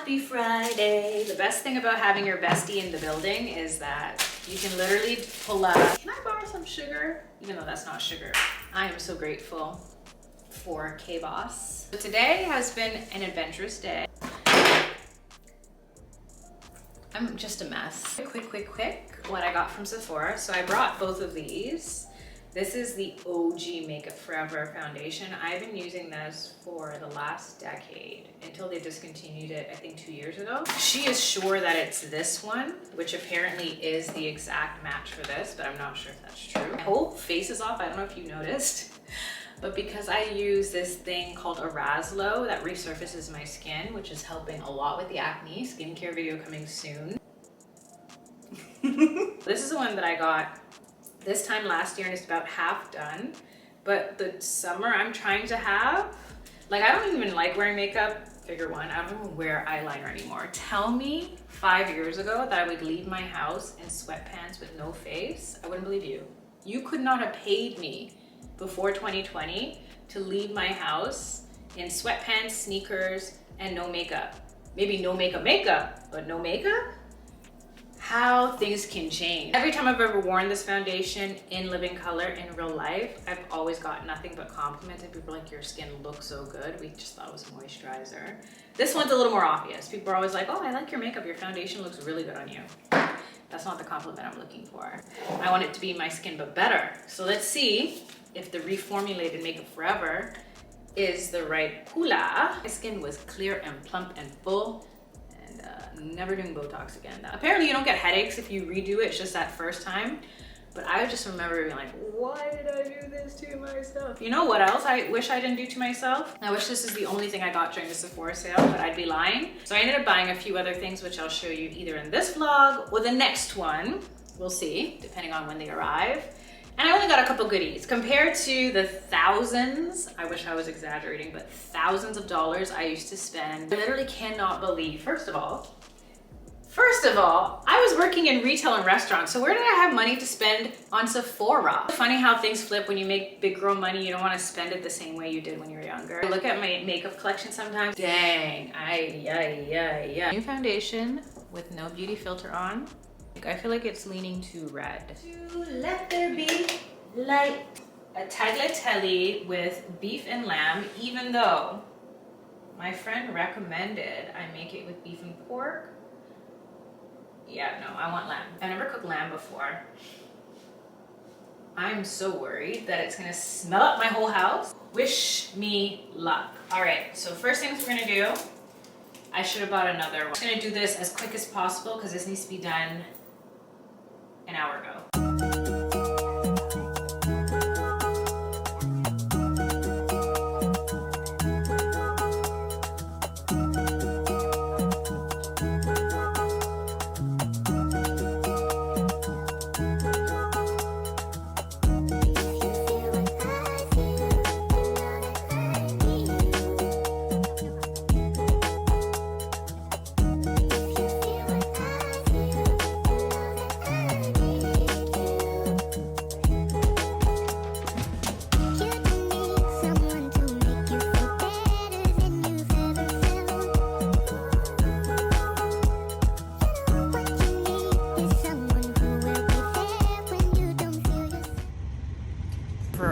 Happy Friday. The best thing about having your bestie in the building is that you can literally pull up. Can I borrow some sugar? Even though that's not sugar. I am so grateful for K-Boss. So today has been an adventurous day. I'm just a mess. Quick, what I got from Sephora. So I brought both of these. This is the OG Makeup Forever foundation. I've been using this for the last decade until they discontinued it, I think 2 years ago. She is sure that it's this one, which apparently is the exact match for this, but I'm not sure if that's true. My whole face is off, I don't know if you noticed, but because I use this thing called Arazlo that resurfaces my skin, which is helping a lot with the acne. Skincare video coming soon. This is the one that I got this time last year and it's about half done, but the summer I'm trying to have, like, I don't even like wearing makeup, figure one, I don't even wear eyeliner anymore. Tell me 5 years ago that I would leave my house in sweatpants with no face, I wouldn't believe you. You could not have paid me before 2020 to leave my house in sweatpants, sneakers, and no makeup. Maybe no makeup, but no makeup? How things can change. Every time I've ever worn this foundation in living color in real life, I've always got nothing but compliments. People are like, your skin looks so good. We just thought it was a moisturizer. This one's a little more obvious. People are always like, oh, I like your makeup. Your foundation looks really good on you. That's not the compliment I'm looking for. I want it to be my skin, but better. So let's see if the reformulated Makeup Forever is the right hula. My skin was clear and plump and full. Never doing Botox again. Apparently you don't get headaches if you redo it, it's just that first time. But I just remember being like, why did I do this to myself? You know what else I wish I didn't do to myself? I wish this is the only thing I got during the Sephora sale, but I'd be lying. So I ended up buying a few other things, which I'll show you either in this vlog or the next one. We'll see, depending on when they arrive. And I only got a couple goodies compared to the thousands, I wish I was exaggerating, but thousands of dollars I used to spend. I literally cannot believe, first of all, I was working in retail and restaurants, so where did I have money to spend on Sephora? Funny how things flip when you make big girl money, you don't want to spend it the same way you did when you were younger. I look at my makeup collection sometimes, dang, New foundation with no beauty filter on. I feel like it's leaning too red. To let there be light. A tagliatelle with beef and lamb, even though my friend recommended I make it with beef and pork. Yeah, no, I want lamb. I've never cooked lamb before. I'm so worried that it's gonna smell up my whole house. Wish me luck. All right, so first things we're gonna do, I should have bought another one. I'm just gonna do this as quick as possible because this needs to be done an hour ago.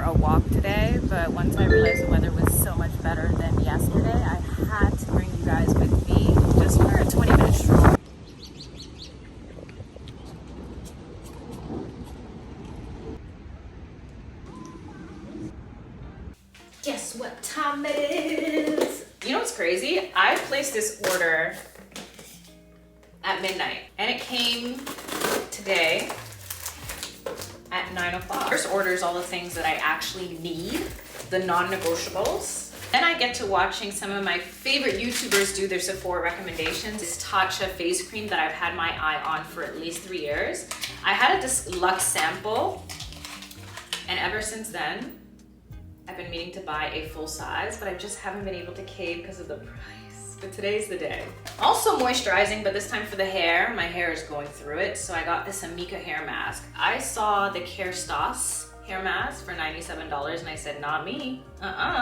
A walk today, but once I realized the weather was so much better than yesterday, I had to bring you guys with me just for a 20-minute stroll. Guess what time it is? You know what's crazy? I placed this order at midnight and it came today at 9 o'clock. First order is all the things that I actually need, the non-negotiables. Then I get to watching some of my favorite YouTubers do their Sephora recommendations. This Tatcha face cream that I've had my eye on for at least 3 years. I had a deluxe sample, and ever since then, I've been meaning to buy a full size, but I just haven't been able to cave because of the price. But today's the day. Also moisturizing, but this time for the hair. My hair is going through it, so I got this Amika hair mask. I saw the Kerastase hair mask for $97 and I said, not me.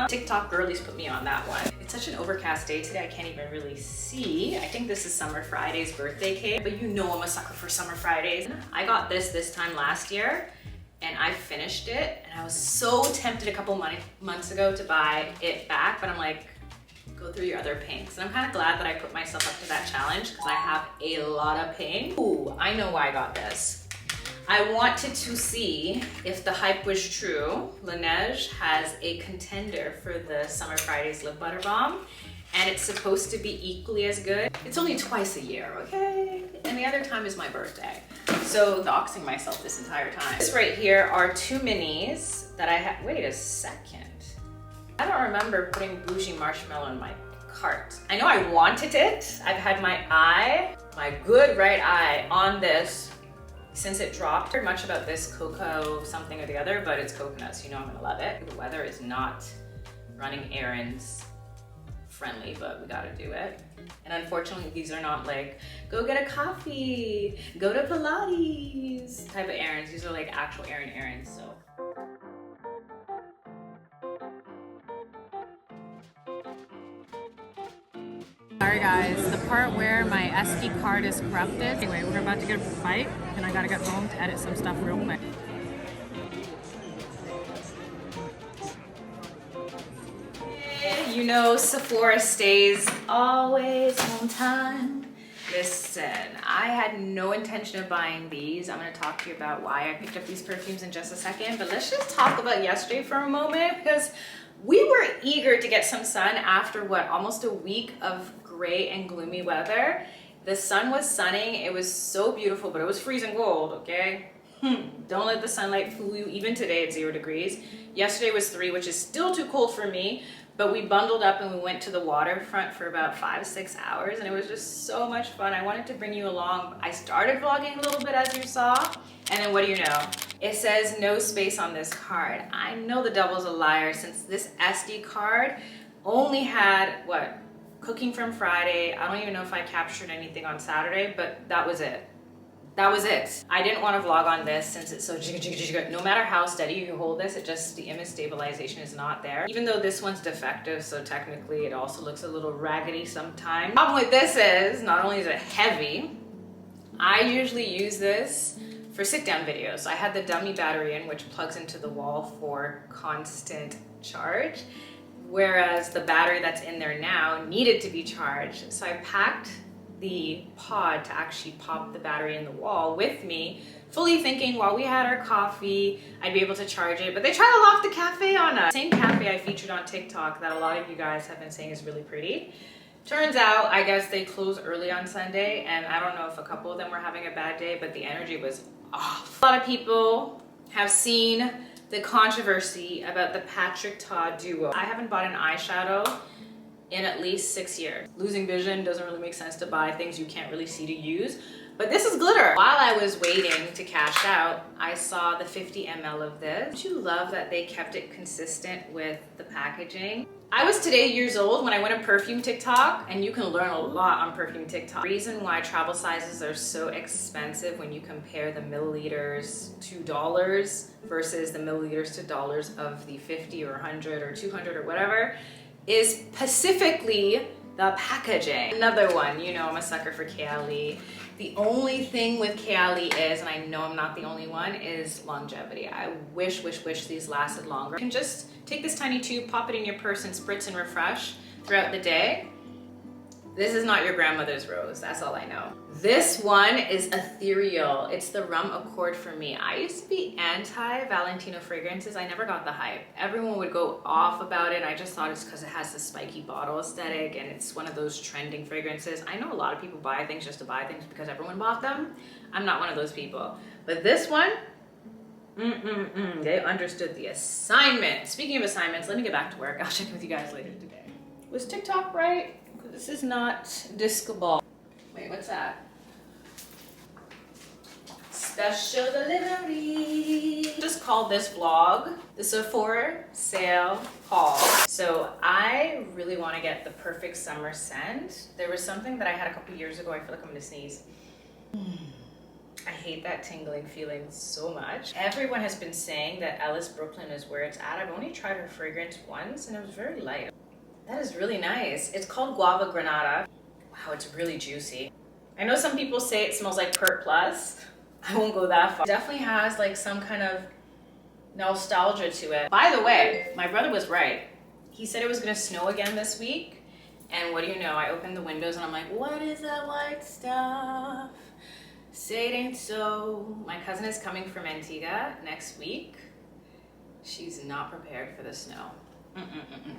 TikTok girlies put me on that one. It's such an overcast day today, I can't even really see. I think this is Summer Friday's birthday cake, but you know I'm a sucker for Summer Fridays. I got this time last year and I finished it and I was so tempted a couple months ago to buy it back, but I'm like, go through your other pinks. And I'm kind of glad that I put myself up to that challenge because I have a lot of pink. Ooh, I know why I got this. I wanted to see if the hype was true. Laneige has a contender for the Summer Fridays Lip Butter Balm, and it's supposed to be equally as good. It's only twice a year, okay? And the other time is my birthday. So doxing myself this entire time. This right here are two minis that I had, wait a second. I don't remember putting Bougie Marshmallow in my cart. I know I wanted it. I've had my good right eye on this since it dropped. Heard much about this cocoa something or the other, but it's coconut, so you know I'm gonna love it. The weather is not running errands friendly, but we gotta do it. And unfortunately, these are not like, go get a coffee, go to Pilates type of errands. These are like actual errands, so. Sorry guys, the part where my SD card is corrupted. Anyway, we're about to get a bite and I gotta get home to edit some stuff real quick. You know Sephora stays always on time. Listen, I had no intention of buying these. I'm gonna talk to you about why I picked up these perfumes in just a second, but let's just talk about yesterday for a moment because we were eager to get some sun after what, almost a week of gray and gloomy weather. The sun was sunning, it was so beautiful, but it was freezing cold, okay? Don't let the sunlight fool you. Even today it's 0 degrees. Yesterday was 3, which is still too cold for me, but we bundled up and we went to the waterfront for about 5-6 hours and it was just so much fun. I wanted to bring you along. I started vlogging a little bit as you saw, and then what do you know? It says no space on this card. I know the devil's a liar since this SD card only had, what, cooking from Friday. I don't even know if I captured anything on Saturday, but that was it. That was it. I didn't want to vlog on this since it's so jigga jigga jigga. No matter how steady you hold this, the image stabilization is not there. Even though this one's defective, so technically it also looks a little raggedy sometimes. The problem with this is, not only is it heavy, I usually use this for sit-down videos. So I had the dummy battery in, which plugs into the wall for constant charge, whereas the battery that's in there now needed to be charged. So I packed the pod to actually pop the battery in the wall with me, fully thinking while we had our coffee, I'd be able to charge it, but they tried to lock the cafe on us. Same cafe I featured on TikTok that a lot of you guys have been saying is really pretty. Turns out, I guess they close early on Sunday, and I don't know if a couple of them were having a bad day, but the energy was off. A lot of people have seen the controversy about the Patrick Ta duo. I haven't bought an eyeshadow in at least 6 years. Losing vision doesn't really make sense to buy things you can't really see to use, but this is glitter. While I was waiting to cash out, I saw the 50 ml of this. Don't you love that they kept it consistent with the packaging? I was today years old when I went on perfume TikTok, and you can learn a lot on perfume TikTok. The reason why travel sizes are so expensive when you compare the milliliters to dollars versus the milliliters to dollars of the 50 or 100 or 200 or whatever is specifically the packaging. Another one, you know I'm a sucker for Kayali. The only thing with Kayali is, and I know I'm not the only one, is longevity. I wish these lasted longer. You can just take this tiny tube, pop it in your purse, and spritz and refresh throughout the day. This is not your grandmother's rose, that's all I know. This one is ethereal. It's the Rum Accord for me. I used to be anti-Valentino fragrances. I never got the hype. Everyone would go off about it. I just thought it's because it has the spiky bottle aesthetic and it's one of those trending fragrances. I know a lot of people buy things just to buy things because everyone bought them. I'm not one of those people. But this one, they understood the assignment. Speaking of assignments, let me get back to work. I'll check in with you guys later today. Was TikTok right? This is not disco ball. Wait, what's that? Special delivery. Just called this vlog the Sephora Sale Haul. So I really want to get the perfect summer scent. There was something that I had a couple years ago. I feel like I'm gonna sneeze. I hate that tingling feeling so much. Everyone has been saying that Alice Brooklyn is where it's at. I've only tried her fragrance once and it was very light. That is really nice. It's called Guava Granada. Wow, it's really juicy. I know some people say it smells like Pert Plus. I won't go that far. It definitely has like some kind of nostalgia to it. By the way, my brother was right. He said it was gonna snow again this week. And what do you know? I opened the windows and I'm like, what is that white stuff? Say it ain't so. My cousin is coming from Antigua next week. She's not prepared for the snow.